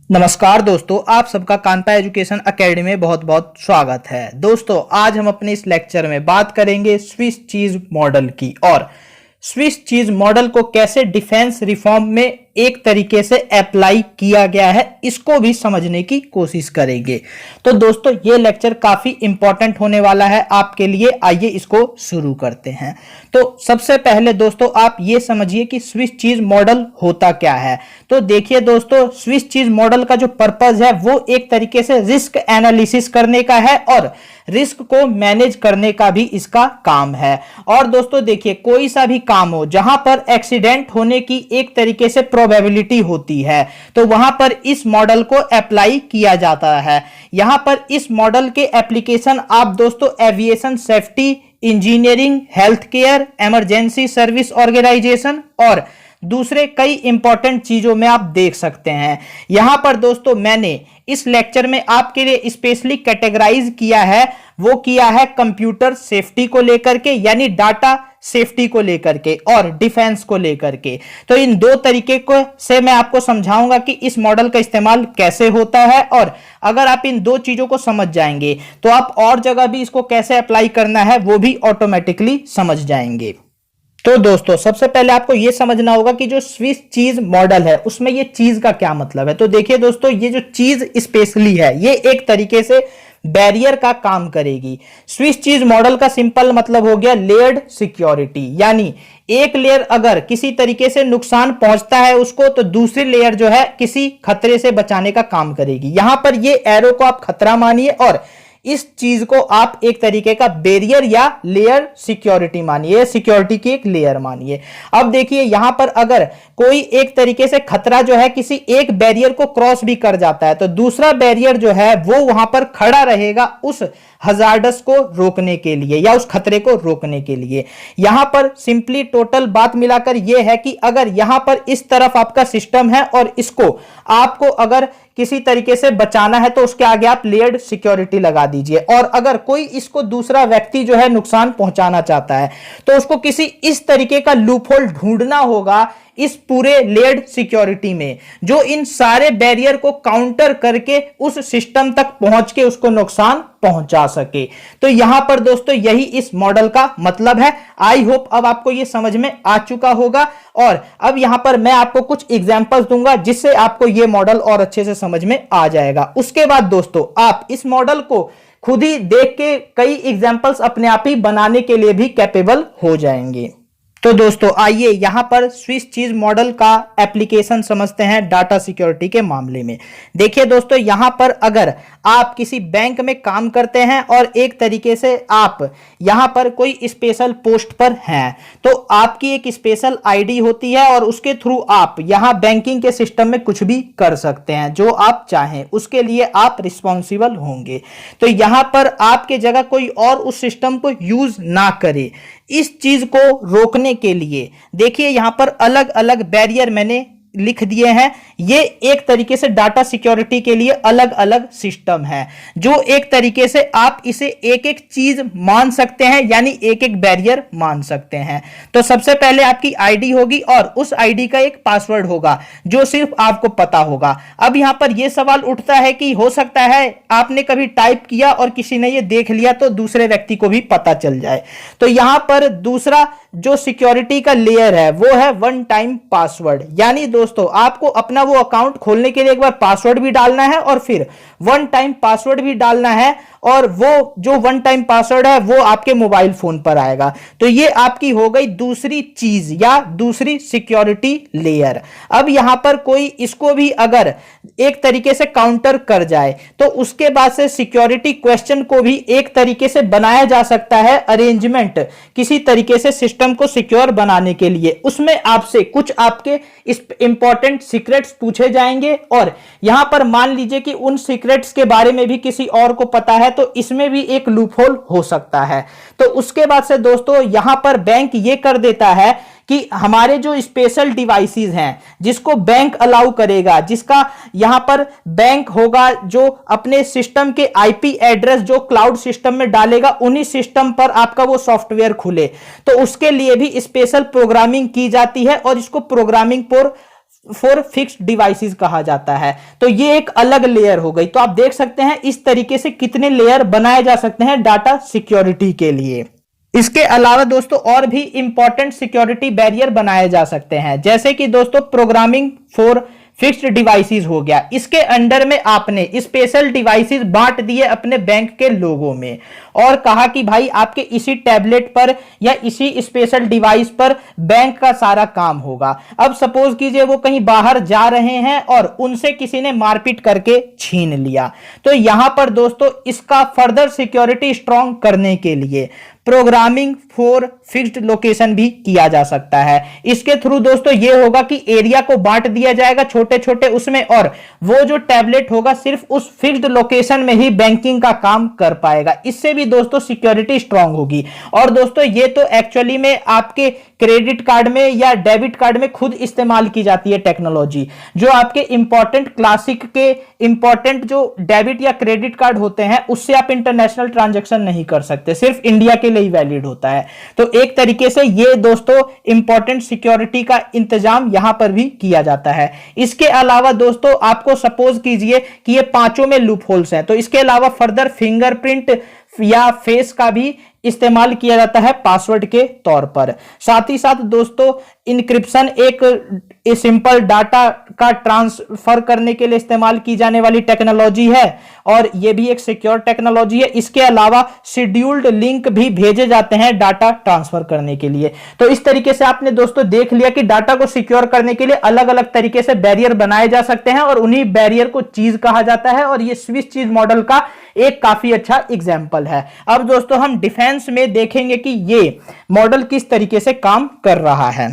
नमस्कार दोस्तों, आप सबका कांता एजुकेशन एकेडमी में बहुत बहुत स्वागत है। दोस्तों, आज हम अपने इस लेक्चर में बात करेंगे स्विस चीज मॉडल की और स्विस चीज मॉडल को कैसे डिफेंस रिफॉर्म में एक तरीके से अप्लाई किया गया है, इसको भी समझने की कोशिश करेंगे। तो दोस्तों, ये लेक्चर काफी इंपॉर्टेंट होने वाला है आपके लिए। आइए इसको शुरू करते हैं। तो सबसे पहले दोस्तों, आप ये समझिए कि स्विस चीज मॉडल होता क्या है। तो देखिए दोस्तों, स्विस चीज मॉडल का जो पर्पज है वो एक तरीके से रिस्क एनालिसिस करने का है और रिस्क को मैनेज करने का भी इसका काम है। और दोस्तों देखिए, कोई सा भी काम हो जहां पर एक्सीडेंट होने की एक तरीके से प्रोबेबिलिटी होती है, तो वहां पर इस मॉडल को अप्लाई किया जाता है। यहां पर इस मॉडल के एप्लीकेशन आप दोस्तों aviation safety, engineering, health care, emergency service organisation और दूसरे कई इंपॉर्टेंट चीजों में आप देख सकते हैं। यहां पर दोस्तों मैंने इस लेक्चर में आपके लिए स्पेशली कैटेगराइज किया है, वो किया है कंप्यूटर सेफ्टी को लेकर के, यानी डाटा सेफ्टी को लेकर के और डिफेंस को लेकर के। तो इन दो तरीके को से मैं आपको समझाऊंगा कि इस मॉडल का इस्तेमाल कैसे होता है, और अगर आप इन दो चीजों को समझ जाएंगे तो आप और जगह भी इसको कैसे अप्लाई करना है वो भी ऑटोमेटिकली समझ जाएंगे। तो दोस्तों, सबसे पहले आपको यह समझना होगा कि जो स्विस चीज मॉडल है उसमें ये चीज का क्या मतलब है। तो देखिए दोस्तों, ये जो चीज स्पेशली है ये एक तरीके से बैरियर का काम करेगी। स्विस चीज मॉडल का सिंपल मतलब हो गया लेयर्ड सिक्योरिटी, यानी एक लेयर अगर किसी तरीके से नुकसान पहुंचता है उसको, तो दूसरी लेयर जो है किसी खतरे से बचाने का काम करेगी। यहां पर ये एरो को आप खतरा मानिए और इस चीज को आप एक तरीके का बैरियर या लेयर सिक्योरिटी मानिए, सिक्योरिटी की एक लेयर मानिए। अब देखिए, यहां पर अगर कोई एक तरीके से खतरा जो है किसी एक बैरियर को क्रॉस भी कर जाता है, तो दूसरा बैरियर जो है वो वहां पर खड़ा रहेगा उस हजार्डस को रोकने के लिए या उस खतरे को रोकने के लिए। यहां पर सिंपली टोटल बात मिलाकर यह है कि अगर यहां पर इस तरफ आपका सिस्टम है और इसको आपको अगर किसी तरीके से बचाना है तो उसके आगे आप लेयर्ड सिक्योरिटी लगा दीजिए, और अगर कोई इसको दूसरा व्यक्ति जो है नुकसान पहुंचाना चाहता है तो उसको किसी इस तरीके का लूपहोल ढूंढना होगा इस पूरे लेयर्ड सिक्योरिटी में, जो इन सारे बैरियर को काउंटर करके उस सिस्टम तक पहुंच के उसको नुकसान पहुंचा सके। तो यहां पर दोस्तों यही इस मॉडल का मतलब है। आई होप अब आपको यह समझ में आ चुका होगा, और अब यहां पर मैं आपको कुछ एग्जांपल्स दूंगा जिससे आपको यह मॉडल और अच्छे से समझ में आ जाएगा। उसके बाद दोस्तों आप इस मॉडल को खुद ही देख के कई एग्जांपल्स अपने आप ही बनाने के लिए भी कैपेबल हो जाएंगे। तो दोस्तों आइए यहां पर स्विस चीज मॉडल का एप्लीकेशन समझते हैं डाटा सिक्योरिटी के मामले में। देखिए दोस्तों, यहां पर अगर आप किसी बैंक में काम करते हैं और एक तरीके से आप यहां पर कोई स्पेशल पोस्ट पर हैं, तो आपकी एक स्पेशल आईडी होती है और उसके थ्रू आप यहां बैंकिंग के सिस्टम में कुछ भी कर सकते हैं जो आप चाहें, उसके लिए आप रिस्पॉन्सिबल होंगे। तो यहां पर आपके जगह कोई और उस सिस्टम को यूज ना करे, इस चीज को रोकने के लिए देखिए यहां पर अलग अलग बैरियर मैंने लिख दिए हैं। ये एक तरीके से डाटा सिक्योरिटी के लिए अलग अलग सिस्टम है, जो एक तरीके से आप इसे एक एक चीज मान सकते हैं, यानी एक एक बैरियर मान सकते हैं। तो सबसे पहले आपकी आईडी होगी और उस आईडी का एक पासवर्ड होगा जो सिर्फ आपको पता होगा। अब यहां पर यह सवाल उठता है कि हो सकता है आपने कभी टाइप किया और किसी ने यह देख लिया तो दूसरे व्यक्ति को भी पता चल जाए। तो यहां पर दूसरा जो सिक्योरिटी का लेयर है वो है वन टाइम पासवर्ड, यानी दोस्तों आपको अपना वो अकाउंट खोलने के लिए एक बार पासवर्ड भी डालना है और फिर वन टाइम पासवर्ड भी डालना है, और वो जो वन टाइम पासवर्ड है वो आपके मोबाइल फोन पर आएगा। तो ये आपकी हो गई दूसरी चीज या दूसरी सिक्योरिटी लेयर। अब यहां पर कोई इसको भी अगर एक तरीके से काउंटर कर जाए तो उसके बाद से सिक्योरिटी क्वेश्चन को भी एक तरीके से बनाया जा सकता है, अरेंजमेंट किसी तरीके से सिस्टम को सिक्योर बनाने के लिए। उसमें आपसे कुछ आपके इंपॉर्टेंट सीक्रेट्स पूछे जाएंगे, और यहां पर मान लीजिए कि उन सीक्रेट्स के बारे में भी किसी और को पता है तो इसमें भी एक लूपहोल हो सकता है। तो उसके बाद से दोस्तों यहां पर बैंक ये कर देता है कि हमारे जो स्पेशल डिवाइसेस हैं जिसको बैंक अलाउ करेगा, जिसका यहां पर बैंक होगा जो अपने सिस्टम के आईपी एड्रेस जो क्लाउड सिस्टम में डालेगा, उन्हीं सिस्टम पर आपका वो सॉफ्टवेयर खुले, तो उसके लिए भी स्पेशल प्रोग्रामिंग की जाती है और इसको प्रोग्रामिंग पर फॉर फिक्स्ड डिवाइसेस कहा जाता है। तो ये एक अलग लेयर हो गई। तो आप देख सकते हैं इस तरीके से कितने लेयर बनाए जा सकते हैं डाटा सिक्योरिटी के लिए। इसके अलावा दोस्तों और भी इंपॉर्टेंट सिक्योरिटी बैरियर बनाए जा सकते हैं, जैसे कि दोस्तों प्रोग्रामिंग फॉर फिक्स्ड डिवाइसेस हो गया। इसके अंडर में आपने स्पेशल डिवाइसेस बांट दिए अपने बैंक के लोगों में और कहा कि भाई आपके इसी टैबलेट पर या इसी स्पेशल डिवाइस पर बैंक का सारा काम होगा। अब सपोज कीजिए वो कहीं बाहर जा रहे हैं और उनसे किसी ने मारपीट करके छीन लिया, तो यहां पर दोस्तों इसका फर्दर सिक्योरिटी स्ट्रांग करने के लिए प्रोग्रामिंग फॉर फिक्स्ड लोकेशन भी किया जा सकता है। इसके थ्रू दोस्तों यह होगा कि एरिया को बांट दिया जाएगा छोटे छोटे उसमें, और वो जो टैबलेट होगा सिर्फ उस फिक्स्ड लोकेशन में ही बैंकिंग का काम कर पाएगा। इससे भी दोस्तों सिक्योरिटी स्ट्रांग होगी। और दोस्तों ये तो एक्चुअली में आपके क्रेडिट कार्ड में या डेबिट कार्ड में खुद इस्तेमाल की जाती है टेक्नोलॉजी, जो आपके इंपॉर्टेंट क्लासिक के इंपॉर्टेंट जो डेबिट या क्रेडिट कार्ड होते हैं उससे आप इंटरनेशनल ट्रांजैक्शन नहीं कर सकते, सिर्फ इंडिया के लिए ही वैलिड होता है। तो एक तरीके से ये दोस्तों इंपॉर्टेंट सिक्योरिटी का इंतजाम यहां पर भी किया जाता है। इसके अलावा दोस्तों आपको सपोज कीजिए कि ये पांचों में लूप होल्स हैं, तो इसके अलावा फर्दर फिंगरप्रिंट या फेस का भी इस्तेमाल किया जाता है पासवर्ड के तौर पर। साथ ही साथ दोस्तों इंक्रिप्शन एक सिंपल डाटा का ट्रांसफर करने के लिए इस्तेमाल की जाने वाली टेक्नोलॉजी है और यह भी एक सिक्योर टेक्नोलॉजी है। इसके अलावा शेड्यूल्ड लिंक भी भेजे जाते हैं डाटा ट्रांसफर करने के लिए। तो इस तरीके से आपने दोस्तों देख लिया कि डाटा को सिक्योर करने के लिए अलग अलग तरीके से बैरियर बनाए जा सकते हैं और उन्हीं बैरियर को चीज कहा जाता है और यह स्विस चीज मॉडल का एक काफी अच्छा एग्जाम्पल है। अब दोस्तों हम डिफेंस में देखेंगे कि ये मॉडल किस तरीके से काम कर रहा है।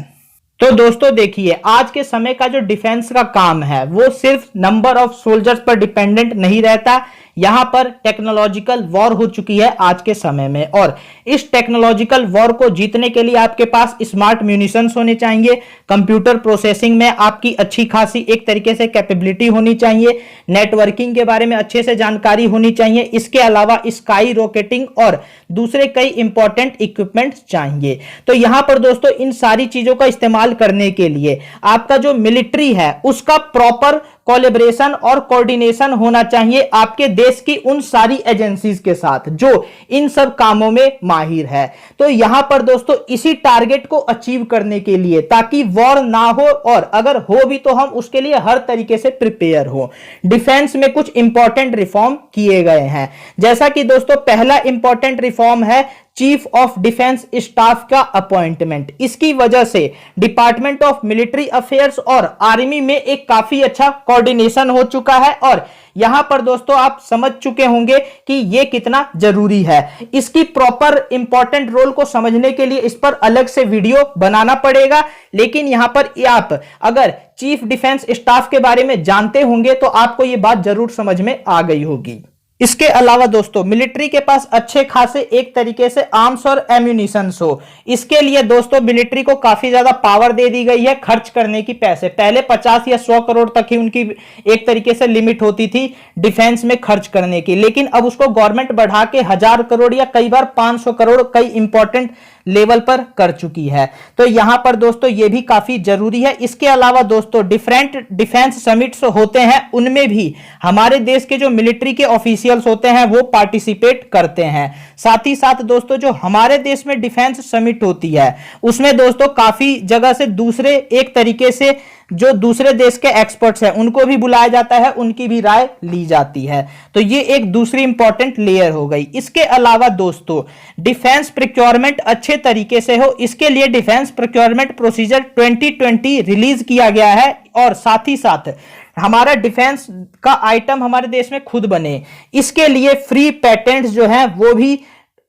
तो दोस्तों देखिए आज के समय का जो डिफेंस का काम है वो सिर्फ नंबर ऑफ सोल्जर्स पर डिपेंडेंट नहीं रहता। यहां पर टेक्नोलॉजिकल वॉर हो चुकी है आज के समय में, और इस टेक्नोलॉजिकल वॉर को जीतने के लिए आपके पास स्मार्ट म्यूनिशंस होने चाहिए, कंप्यूटर प्रोसेसिंग में आपकी अच्छी खासी एक तरीके से कैपेबिलिटी होनी चाहिए, नेटवर्किंग के बारे में अच्छे से जानकारी होनी चाहिए। इसके अलावा स्काई रॉकेटिंग और दूसरे कई इंपॉर्टेंट इक्विपमेंट चाहिए। तो यहां पर दोस्तों इन सारी चीजों का इस्तेमाल करने के लिए आपका जो मिलिट्री है उसका प्रॉपर कोलैबोरेशन और कोऑर्डिनेशन होना चाहिए आपके देश की उन सारी एजेंसीज के साथ जो इन सब कामों में माहिर है। तो यहां पर दोस्तों इसी टारगेट को अचीव करने के लिए, ताकि वॉर ना हो और अगर हो भी तो हम उसके लिए हर तरीके से प्रिपेयर हो, डिफेंस में कुछ इंपॉर्टेंट रिफॉर्म किए गए हैं। जैसा कि दोस्तों पहला इंपॉर्टेंट रिफॉर्म है चीफ ऑफ डिफेंस स्टाफ का अपॉइंटमेंट। इसकी वजह से डिपार्टमेंट ऑफ मिलिट्री अफेयर्स और आर्मी में एक काफी अच्छा कोऑर्डिनेशन हो चुका है और यहां पर दोस्तों आप समझ चुके होंगे कि यह कितना जरूरी है। इसकी प्रॉपर इंपॉर्टेंट रोल को समझने के लिए इस पर अलग से वीडियो बनाना पड़ेगा, लेकिन यहां पर आप अगर चीफ डिफेंस स्टाफ के बारे में जानते होंगे तो आपको यह बात जरूर समझ में आ गई होगी। इसके अलावा दोस्तों मिलिट्री के पास अच्छे खासे एक तरीके से आर्म्स और एम्यूनिशंस हो, इसके लिए दोस्तों मिलिट्री को काफी ज्यादा पावर दे दी गई है खर्च करने की पैसे। पहले 50 या 100 करोड़ तक ही उनकी एक तरीके से लिमिट होती थी डिफेंस में खर्च करने की, लेकिन अब उसको गवर्नमेंट बढ़ा के 1000 करोड़ या कई बार 500 करोड़ कई इंपॉर्टेंट लेवल पर कर चुकी है। तो यहां पर दोस्तों यह भी काफी जरूरी है। इसके अलावा दोस्तों डिफरेंट डिफेंस समिट्स होते हैं, उनमें भी हमारे देश के जो मिलिट्री के ऑफिशियल्स होते हैं वो पार्टिसिपेट करते हैं। साथ ही साथ दोस्तों जो हमारे देश में डिफेंस समिट होती है उसमें दोस्तों काफी जगह से दूसरे एक तरीके से जो दूसरे देश के एक्सपर्ट्स हैं उनको भी बुलाया जाता है, उनकी भी राय ली जाती है। तो ये एक दूसरी इंपॉर्टेंट लेयर हो गई। इसके अलावा दोस्तों डिफेंस प्रोक्योरमेंट अच्छे तरीके से हो, इसके लिए डिफेंस प्रोक्योरमेंट प्रोसीजर 2020 रिलीज किया गया है और साथ ही साथ हमारा डिफेंस का आइटम हमारे देश में खुद बने, इसके लिए फ्री पेटेंट्स जो हैं वो भी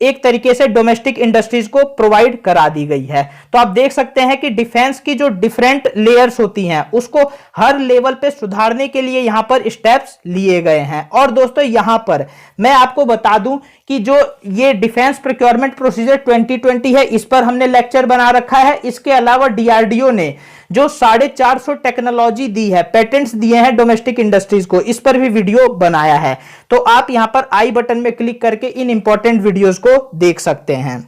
एक तरीके से डोमेस्टिक इंडस्ट्रीज को प्रोवाइड करा दी गई है। तो आप देख सकते हैं कि डिफेंस की जो डिफरेंट लेयर्स होती हैं उसको हर लेवल पे सुधारने के लिए यहां पर स्टेप्स लिए गए हैं। और दोस्तों यहां पर मैं आपको बता दूं कि जो ये डिफेंस प्रोक्योरमेंट प्रोसीजर 2020 है इस पर हमने लेक्चर बना रखा है। इसके अलावा डीआरडीओ ने जो 450 टेक्नोलॉजी दी है, पेटेंट्स दिए हैं डोमेस्टिक इंडस्ट्रीज को, इस पर भी वीडियो बनाया है। तो आप यहां पर आई बटन में क्लिक करके इन इंपॉर्टेंट वीडियोस को देख सकते हैं।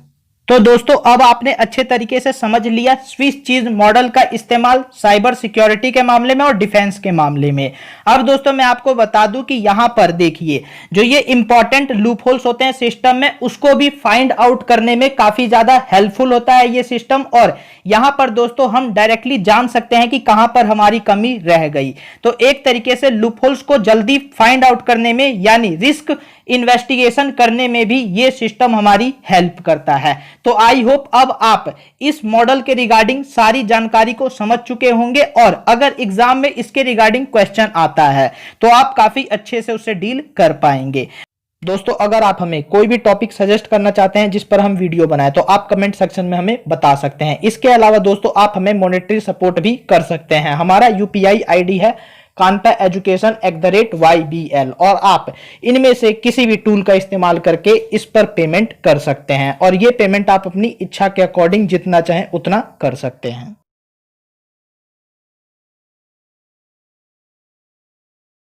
तो दोस्तों अब आपने अच्छे तरीके से समझ लिया स्विस चीज मॉडल का इस्तेमाल साइबर सिक्योरिटी के मामले में और डिफेंस के मामले में। अब दोस्तों मैं आपको बता दूं कि यहां पर देखिए जो ये इंपॉर्टेंट लूप होल्स होते हैं सिस्टम में उसको भी फाइंड आउट करने में काफी ज्यादा हेल्पफुल होता है ये सिस्टम। और यहां पर दोस्तों हम डायरेक्टली जान सकते हैं कि कहां पर हमारी कमी रह गई। तो एक तरीके से लूप होल्स को जल्दी फाइंड आउट करने में यानी रिस्क इन्वेस्टिगेशन करने में भी ये सिस्टम हमारी हेल्प करता है। तो आई होप अब आप इस मॉडल के रिगार्डिंग सारी जानकारी को समझ चुके होंगे और अगर एग्जाम में इसके रिगार्डिंग क्वेश्चन आता है तो आप काफी अच्छे से उससे डील कर पाएंगे। दोस्तों अगर आप हमें कोई भी टॉपिक सजेस्ट करना चाहते हैं जिस पर हम वीडियो बनाएं तो आप कमेंट सेक्शन में हमें बता सकते हैं। इसके अलावा दोस्तों आप हमें मॉनेटरी सपोर्ट भी कर सकते हैं। हमारा यूपीआई आईडी है kantaeducation@ybl और आप इनमें से किसी भी टूल का इस्तेमाल करके इस पर पेमेंट कर सकते हैं और ये पेमेंट आप अपनी इच्छा के अकॉर्डिंग जितना चाहें उतना कर सकते हैं।